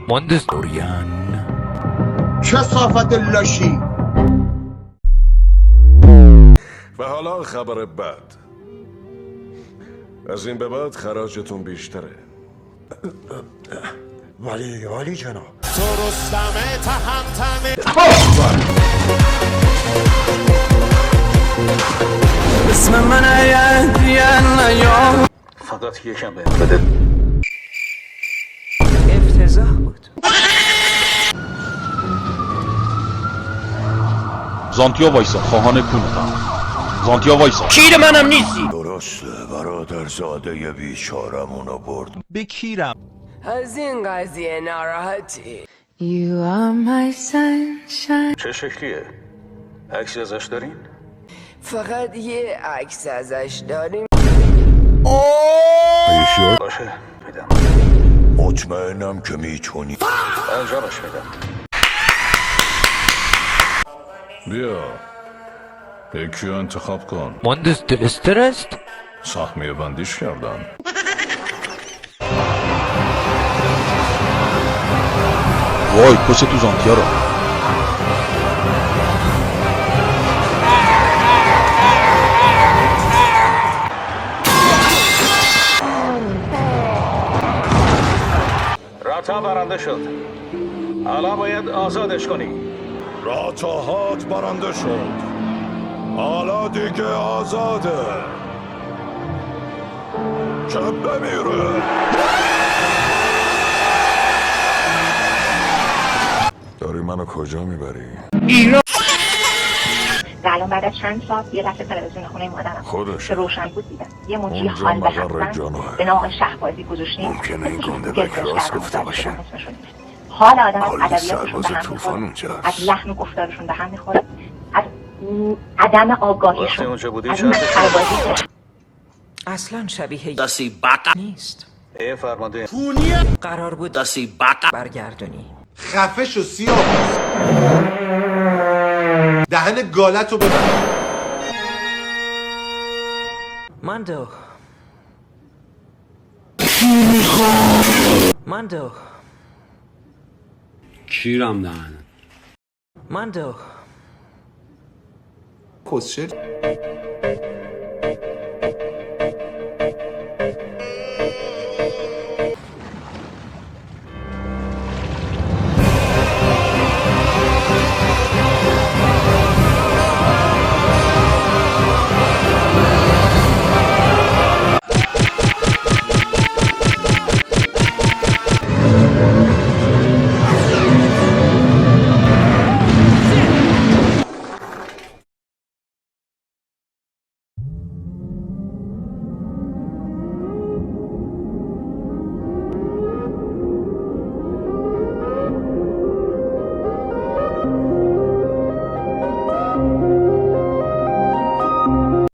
مهندس اوریان کثافت لاشی. و حالا خبر بد. از این به بعد خراجتون بیشتره. ولی جناب تو رستم تهمتنه. اسم من یا فقط یکم بده. افتضاح بود. زانتیا وایسا خواهان کونتم. زانتیا وایسا. کیر منم نیستی. درسته برادرزاده بیچارمونو برد. بکیرم. از این قضیه ناراحتی؟ You are my sunshine. چه شکلیه؟ عکسی ازش دارین؟ فقط یه عکس ازش داریم. باشه میدم. مطمئنم که میتونی. انجامش میدم. بیا یکی رو انتخاب کن. مهندس دلستر است؟ سهمیه بندیش کردن. وای پشت تو زانتیا رو. راتا برنده شد. حالا باید آزادش کنی. راتاهات برنده شد. حالا دیگه آزاده. چه بمیره. داری منو کجا میبری؟ و الان بعد از چند سال یه دفعه تلویزیون خونه مادرم خودش که روشن بود دیدم یه موجی اونجا حال به مقر هستن جانوه. به نام شهبازی گذاشتیم. ممکنه این گنده بک راست گفته باشه. حال آدم از کلی ادبیاتشون سرباز به هم طوفان میخوره، اونجاست. از لحن و گفتارشون به هم میخوره، از عدم وقتی آگاهیشون، اونجا بودی از چه اون حسی سربازی که اصلا شبیه دستی بقا نیست. ای فرمانده قرار بود دستی بقا برگردونی. خفه شو سیاه. دهن گالتو ببند. ماندو ماندو کیرم دهن. ماندو کسچه